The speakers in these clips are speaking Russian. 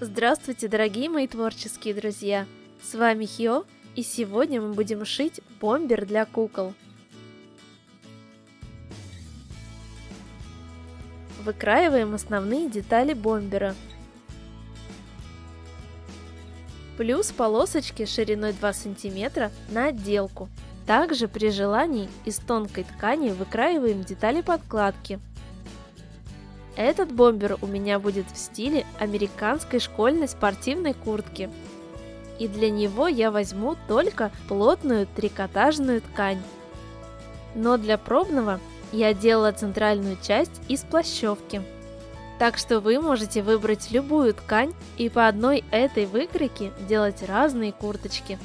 Здравствуйте, дорогие мои творческие друзья! С вами Хио, и сегодня мы будем шить бомбер для кукол. Выкраиваем основные детали бомбера. Плюс полосочки шириной 2 см на отделку. Также при желании из тонкой ткани выкраиваем детали подкладки. Этот бомбер у меня будет в стиле американской школьной спортивной куртки. И для него я возьму только плотную трикотажную ткань. Но для пробного я делала центральную часть из плащевки. Так что вы можете выбрать любую ткань и по одной этой выкройке делать разные курточки.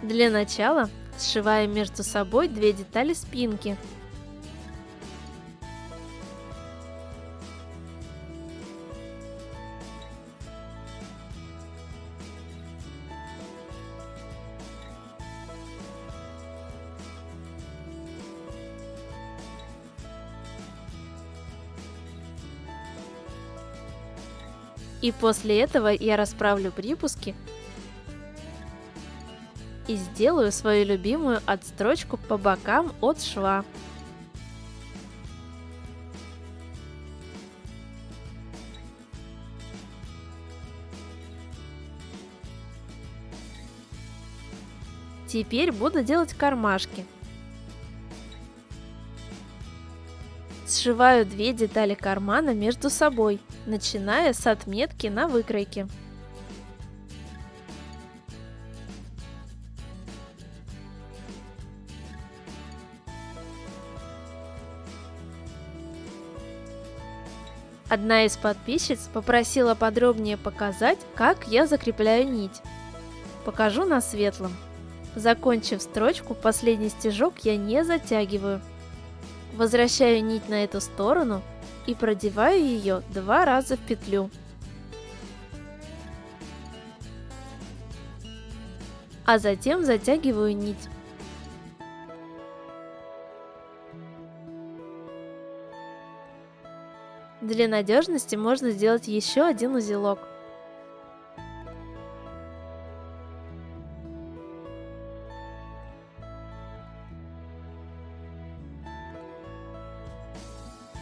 Для начала сшиваем между собой две детали спинки. И после этого я расправлю припуски и сделаю свою любимую отстрочку по бокам от шва. Теперь буду делать кармашки. Сшиваю две детали кармана между собой, начиная с отметки на выкройке. Одна из подписчиц попросила подробнее показать, как я закрепляю нить. Покажу на светлом. Закончив строчку, последний стежок я не затягиваю. Возвращаю нить на эту сторону и продеваю ее 2 раза в петлю. А затем затягиваю нить. Для надежности можно сделать еще один узелок.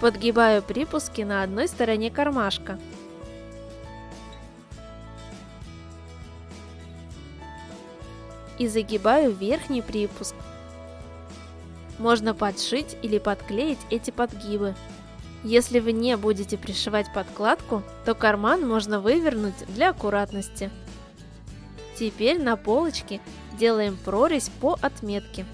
Подгибаю припуски на одной стороне кармашка. И загибаю верхний припуск. Можно подшить или подклеить эти подгибы. Если вы не будете пришивать подкладку, то карман можно вывернуть для аккуратности. Теперь на полочке делаем прорезь по отметке.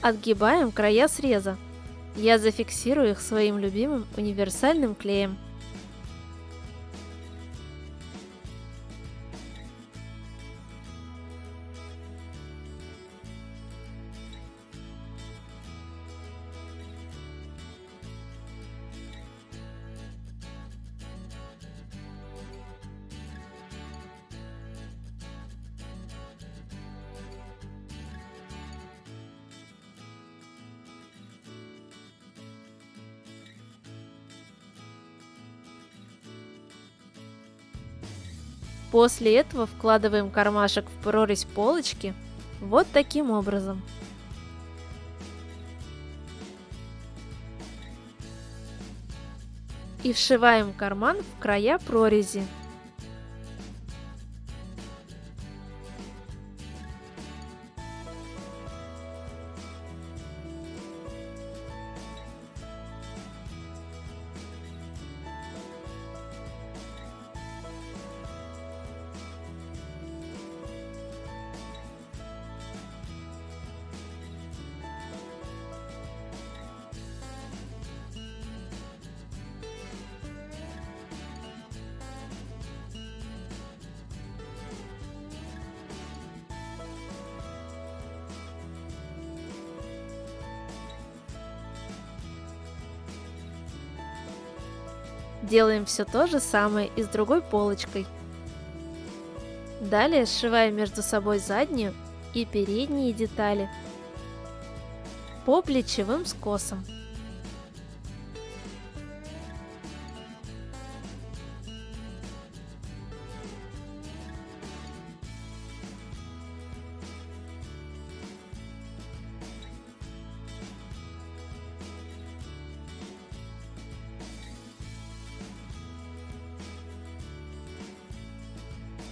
Отгибаем края среза. Я зафиксирую их своим любимым универсальным клеем. После этого вкладываем кармашек в прорезь полочки вот таким образом. И вшиваем карман в края прорези. Делаем все то же самое и с другой полочкой. Далее сшиваем между собой заднюю и передние детали по плечевым скосам.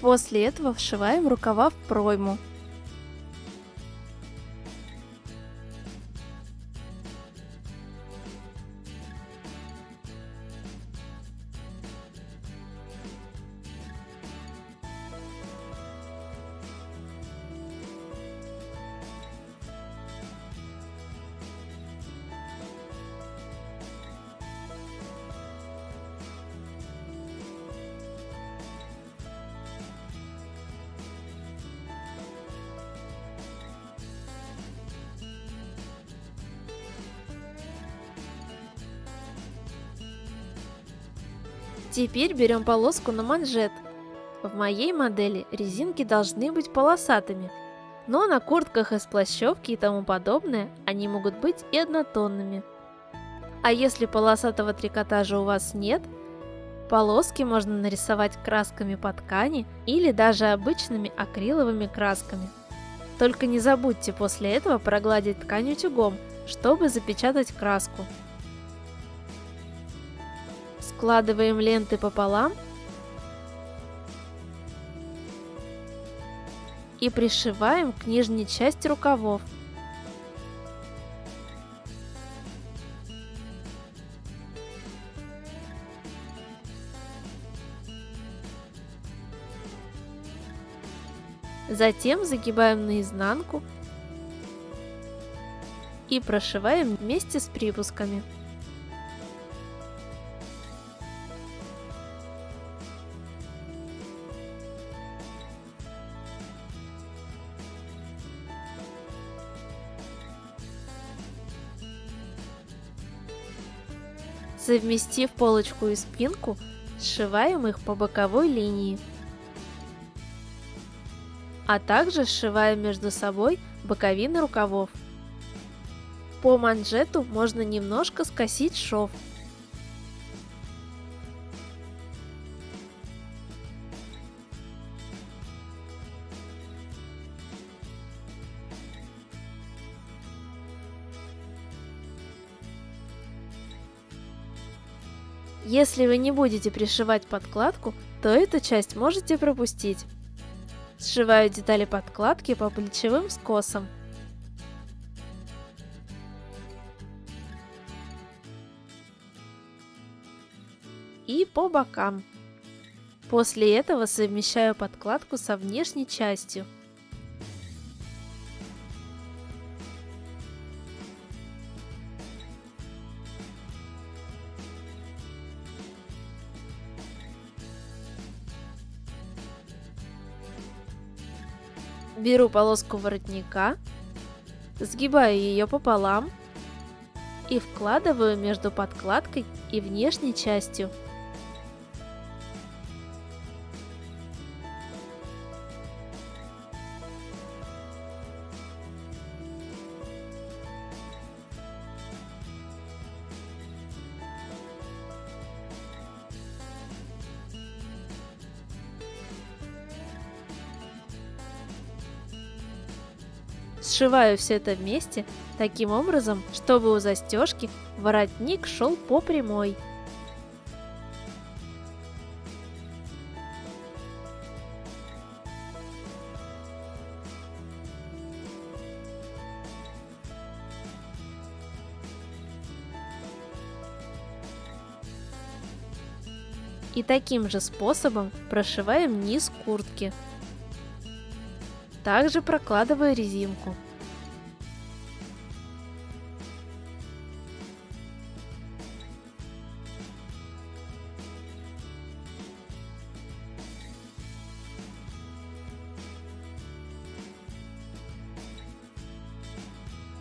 После этого вшиваем рукава в пройму. Теперь берем полоску на манжет. В моей модели резинки должны быть полосатыми, но на куртках из плащевки и тому подобное они могут быть и однотонными. А если полосатого трикотажа у вас нет, полоски можно нарисовать красками по ткани или даже обычными акриловыми красками. Только не забудьте после этого прогладить ткань утюгом, чтобы запечатать краску. Складываем ленты пополам и пришиваем к нижней части рукавов. Затем загибаем наизнанку и прошиваем вместе с припусками. Совместив полочку и спинку, сшиваем их по боковой линии. А также сшиваем между собой боковины рукавов. По манжету можно немножко скосить шов. Если вы не будете пришивать подкладку, то эту часть можете пропустить. Сшиваю детали подкладки по плечевым скосам. И по бокам. После этого совмещаю подкладку со внешней частью. Беру полоску воротника, сгибаю ее пополам и вкладываю между подкладкой и внешней частью. Сшиваю все это вместе таким образом, чтобы у застежки воротник шел по прямой. И таким же способом прошиваем низ куртки. Также прокладываю резинку.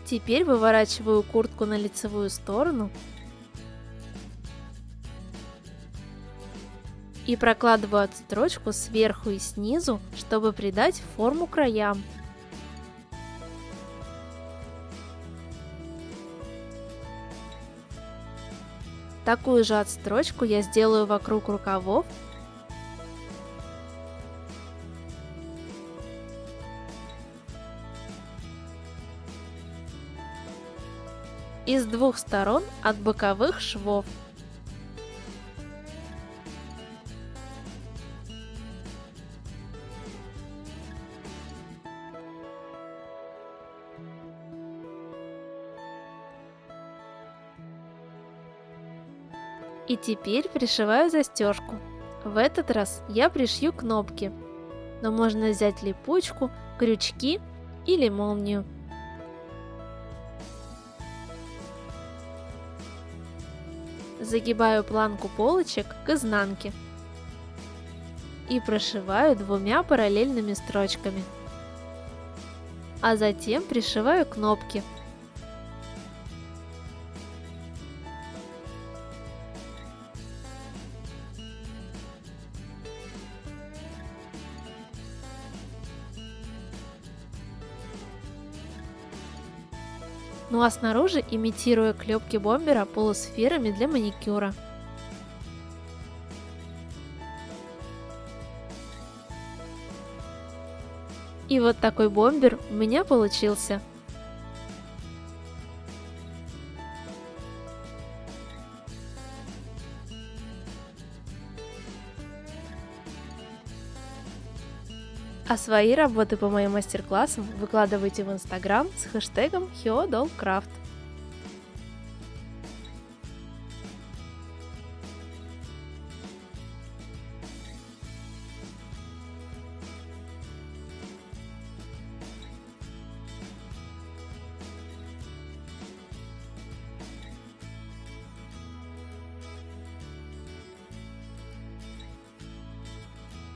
Теперь выворачиваю куртку на лицевую сторону И прокладываю отстрочку сверху и снизу, чтобы придать форму краям. Такую же отстрочку я сделаю вокруг рукавов. И с двух сторон от боковых швов. И теперь пришиваю застежку. В этот раз я пришью кнопки, но можно взять липучку, крючки или молнию. Загибаю планку полочек к изнанке и прошиваю двумя параллельными строчками, а затем пришиваю кнопки. Ну а снаружи имитирую клепки бомбера полусферами для маникюра. И вот такой бомбер у меня получился. А свои работы по моим мастер-классам выкладывайте в Instagram с хэштегом HyoDollCraft.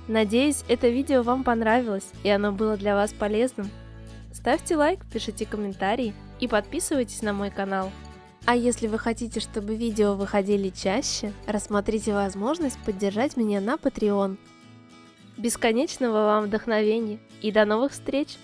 Надеюсь, это видео вам понравилось и оно было для вас полезным. Ставьте лайк, пишите комментарии и подписывайтесь на мой канал. А если вы хотите, чтобы видео выходили чаще, рассмотрите возможность поддержать меня на Patreon. Бесконечного вам вдохновения и до новых встреч!